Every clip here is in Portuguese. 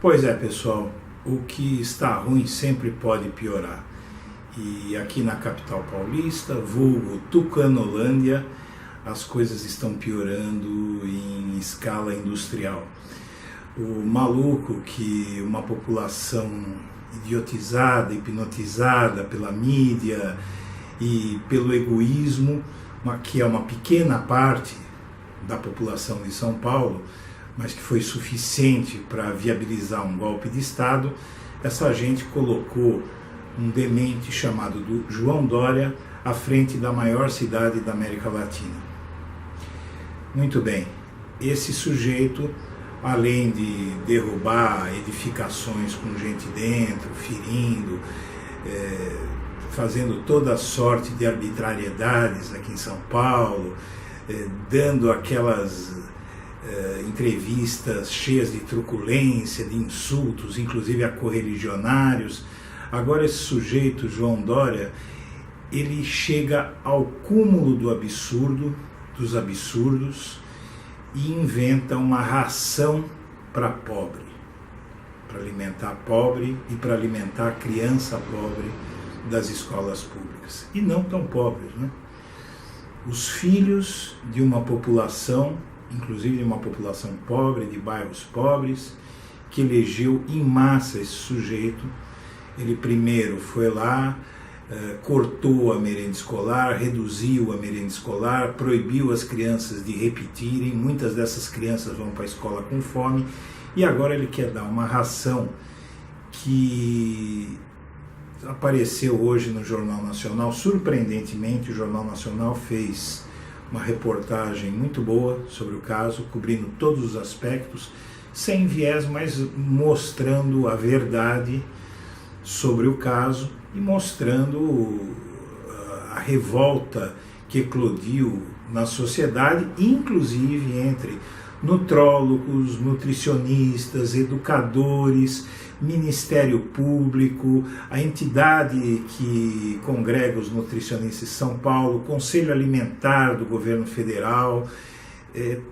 Pois é, pessoal, o que está ruim sempre pode piorar. E aqui na capital paulista, vulgo Tucanolândia, as coisas estão piorando em escala industrial. O maluco que uma população idiotizada, hipnotizada pela mídia e pelo egoísmo, que é uma pequena parte da população de São Paulo, mas que foi suficiente para viabilizar um golpe de Estado, essa gente colocou um demente chamado João Dória à frente da maior cidade da América Latina. Muito bem, esse sujeito, além de derrubar edificações com gente dentro, ferindo, fazendo toda sorte de arbitrariedades aqui em São Paulo, dando aquelas entrevistas cheias de truculência, de insultos, inclusive a correligionários. Agora esse sujeito, João Dória, ele chega ao cúmulo do absurdo, dos absurdos, e inventa uma ração para pobre, para alimentar pobre e para alimentar a criança pobre das escolas públicas. E não tão pobres, né? Os filhos de uma população, inclusive de uma população pobre, de bairros pobres, que elegeu em massa esse sujeito. Ele primeiro foi lá, cortou a merenda escolar, reduziu a merenda escolar, proibiu as crianças de repetirem, muitas dessas crianças vão para a escola com fome, e agora ele quer dar uma ração que apareceu hoje no Jornal Nacional. Surpreendentemente, o Jornal Nacional fez uma reportagem muito boa sobre o caso, cobrindo todos os aspectos, sem viés, mas mostrando a verdade sobre o caso e mostrando a revolta que eclodiu na sociedade, inclusive entre nutrólogos, nutricionistas, educadores, Ministério Público, a entidade que congrega os nutricionistas de São Paulo, Conselho Alimentar do Governo Federal,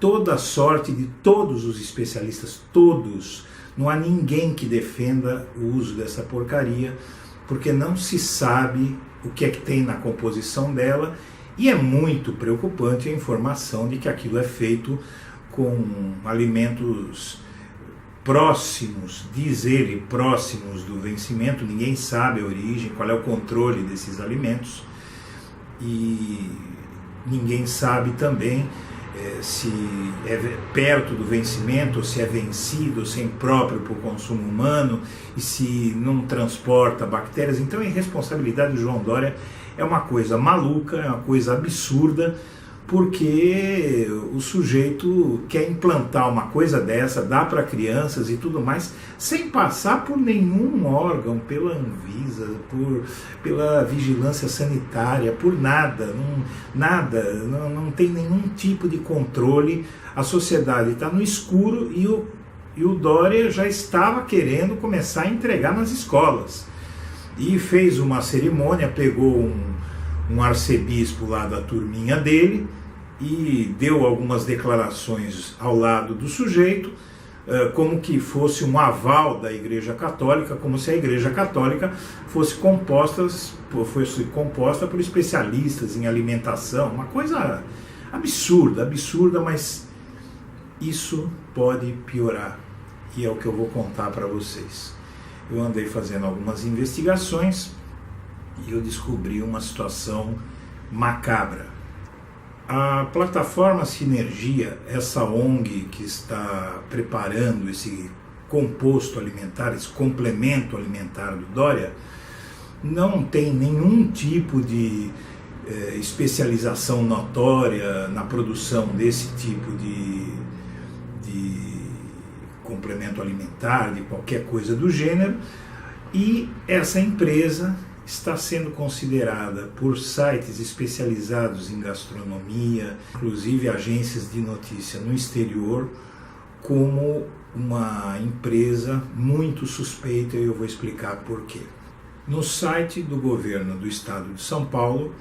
toda a sorte de todos os especialistas, todos. Não há ninguém que defenda o uso dessa porcaria, porque não se sabe o que é que tem na composição dela, e é muito preocupante a informação de que aquilo é feito com alimentos próximos, diz ele, próximos do vencimento. Ninguém sabe a origem, qual é o controle desses alimentos, e ninguém sabe também se é perto do vencimento, ou se é vencido, ou se é impróprio para o consumo humano, e se não transporta bactérias. Então a irresponsabilidade do João Dória é uma coisa maluca, é uma coisa absurda, porque o sujeito quer implantar uma coisa dessa, dá para crianças e tudo mais, sem passar por nenhum órgão, pela Anvisa, pela vigilância sanitária, por nada, não tem nenhum tipo de controle. A sociedade está no escuro e o Dória já estava querendo começar a entregar nas escolas. E fez uma cerimônia, pegou um arcebispo lá da turminha dele e deu algumas declarações ao lado do sujeito, como que fosse um aval da Igreja Católica, como se a Igreja Católica fosse composta por especialistas em alimentação. Uma coisa absurda, mas isso pode piorar, e é o que eu vou contar para vocês. Eu andei fazendo algumas investigações e eu descobri uma situação macabra. A plataforma Sinergia, essa ONG que está preparando esse composto alimentar, esse complemento alimentar do Dória, não tem nenhum tipo de especialização notória na produção desse tipo de complemento alimentar, de qualquer coisa do gênero, e essa empresa está sendo considerada por sites especializados em gastronomia, inclusive agências de notícia no exterior, como uma empresa muito suspeita, e eu vou explicar por quê. No site do governo do estado de São Paulo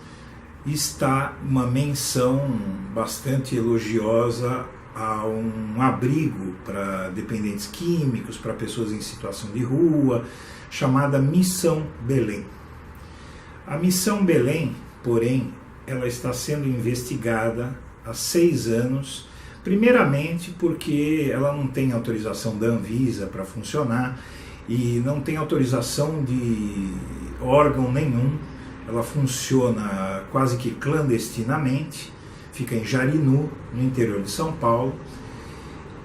está uma menção bastante elogiosa a um abrigo para dependentes químicos, para pessoas em situação de rua, chamada Missão Belém. A Missão Belém, porém, ela está sendo investigada há 6 anos, primeiramente porque ela não tem autorização da Anvisa para funcionar e não tem autorização de órgão nenhum. Ela funciona quase que clandestinamente, fica em Jarinu, no interior de São Paulo,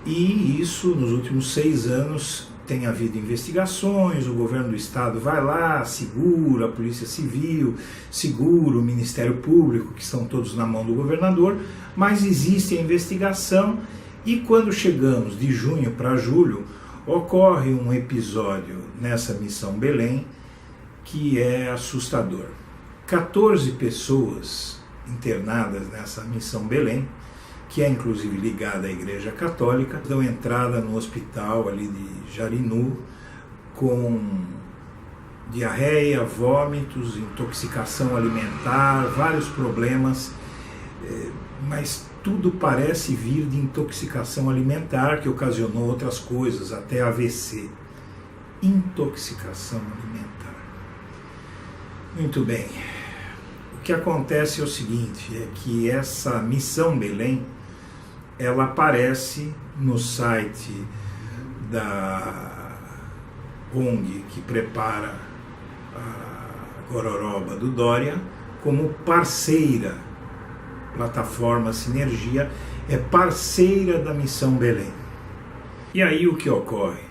e isso nos últimos 6 anos tem havido investigações, o governo do estado vai lá, segura, a Polícia Civil, segura o Ministério Público, que estão todos na mão do governador, mas existe a investigação e quando chegamos de junho para julho, ocorre um episódio nessa Missão Belém que é assustador. 14 pessoas internadas nessa Missão Belém, que é inclusive ligada à Igreja Católica, dão entrada no hospital ali de Jarinu com diarreia, vômitos, intoxicação alimentar, vários problemas, mas tudo parece vir de intoxicação alimentar que ocasionou outras coisas, até AVC. Intoxicação alimentar. Muito bem. O que acontece é o seguinte, é que essa Missão Belém, ela aparece no site da ONG que prepara a gororoba do Dória como parceira. Plataforma Sinergia é parceira da Missão Belém. E aí o que ocorre?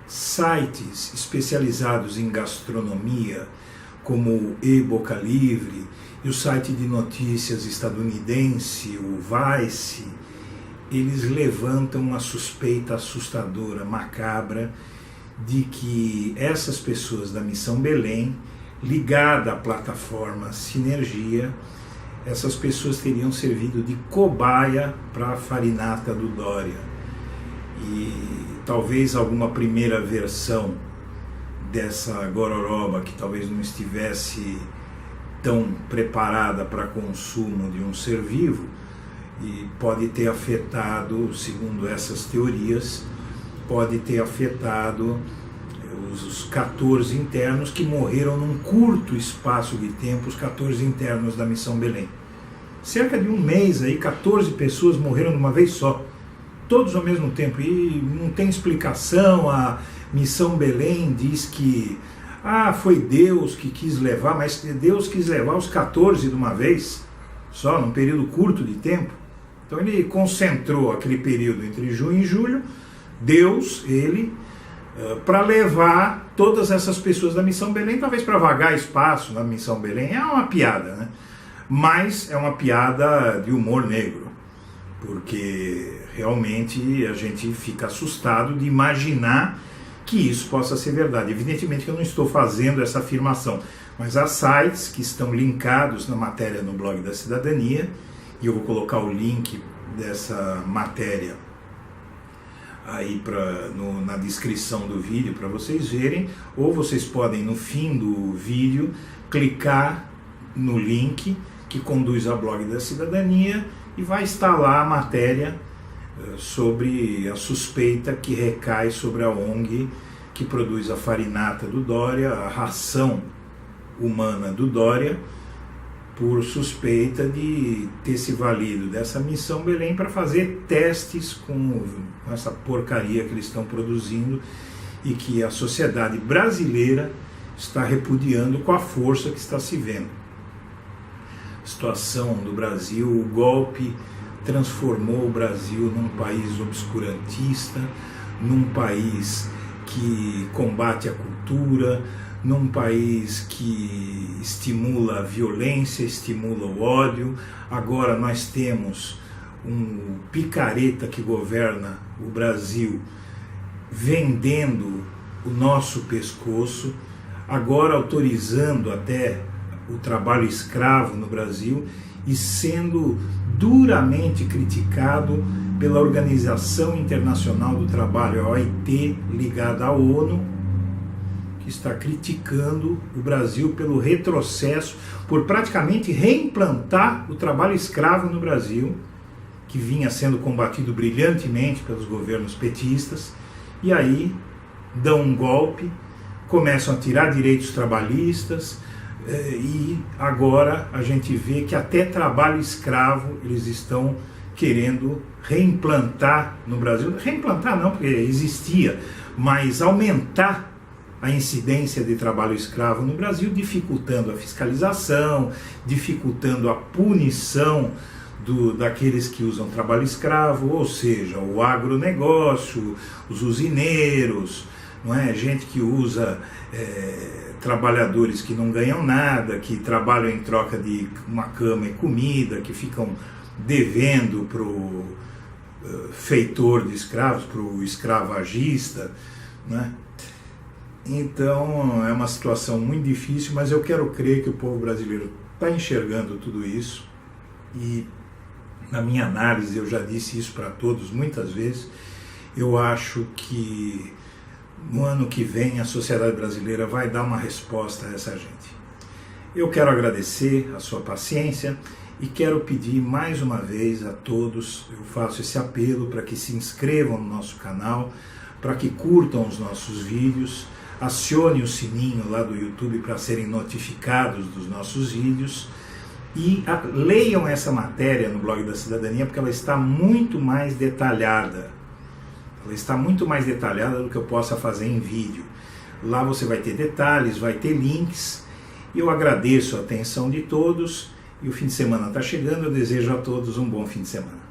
Sites especializados em gastronomia, como o E-Boca Livre e o site de notícias estadunidense, o Vice, eles levantam uma suspeita assustadora, macabra, de que essas pessoas da Missão Belém, ligada à plataforma Sinergia, essas pessoas teriam servido de cobaia para a farinata do Dória. E talvez alguma primeira versão dessa gororoba, que talvez não estivesse tão preparada para consumo de um ser vivo, e pode ter afetado, segundo essas teorias, pode ter afetado os 14 internos que morreram num curto espaço de tempo, os 14 internos da Missão Belém. Cerca de um mês aí, 14 pessoas morreram de uma vez só, todos ao mesmo tempo, e não tem explicação. A Missão Belém diz que foi Deus que quis levar, mas Deus quis levar os 14 de uma vez, só num período curto de tempo. Então ele concentrou aquele período entre junho e julho, Deus, ele, para levar todas essas pessoas da Missão Belém, talvez para vagar espaço na Missão Belém. É uma piada, né? Mas é uma piada de humor negro, porque realmente a gente fica assustado de imaginar que isso possa ser verdade. Evidentemente que eu não estou fazendo essa afirmação, mas há sites que estão linkados na matéria no blog da Cidadania, e eu vou colocar o link dessa matéria aí na descrição do vídeo para vocês verem, ou vocês podem no fim do vídeo clicar no link que conduz ao blog da Cidadania e vai estar lá a matéria sobre a suspeita que recai sobre a ONG que produz a farinata do Dória, a ração humana do Dória, por suspeita de ter se valido dessa Missão Belém para fazer testes com essa porcaria que eles estão produzindo e que a sociedade brasileira está repudiando com a força que está se vendo. A situação do Brasil, o golpe transformou o Brasil num país obscurantista, num país que combate a cultura, num país que estimula a violência, estimula o ódio. Agora nós temos um picareta que governa o Brasil vendendo o nosso pescoço, agora autorizando até o trabalho escravo no Brasil e sendo duramente criticado pela Organização Internacional do Trabalho, a OIT, ligada à ONU, que está criticando o Brasil pelo retrocesso, por praticamente reimplantar o trabalho escravo no Brasil, que vinha sendo combatido brilhantemente pelos governos petistas, e aí dão um golpe, começam a tirar direitos trabalhistas, e agora a gente vê que até trabalho escravo eles estão querendo reimplantar no Brasil. Reimplantar não, porque existia, mas aumentar a incidência de trabalho escravo no Brasil, dificultando a fiscalização, dificultando a punição daqueles que usam trabalho escravo, ou seja, o agronegócio, os usineiros, não é? Gente que usa trabalhadores que não ganham nada, que trabalham em troca de uma cama e comida, que ficam devendo para o feitor de escravos, para o escravagista, né? Então é uma situação muito difícil, mas eu quero crer que o povo brasileiro está enxergando tudo isso, e na minha análise, eu já disse isso para todos muitas vezes, eu acho que no ano que vem a sociedade brasileira vai dar uma resposta a essa gente. Eu quero agradecer a sua paciência e quero pedir mais uma vez a todos, eu faço esse apelo para que se inscrevam no nosso canal, para que curtam os nossos vídeos, acione o sininho lá do YouTube para serem notificados dos nossos vídeos e leiam essa matéria no Blog da Cidadania, porque ela está muito mais detalhada. Ela está muito mais detalhada do que eu possa fazer em vídeo. Lá você vai ter detalhes, vai ter links. Eu agradeço a atenção de todos e o fim de semana está chegando. Eu desejo a todos um bom fim de semana.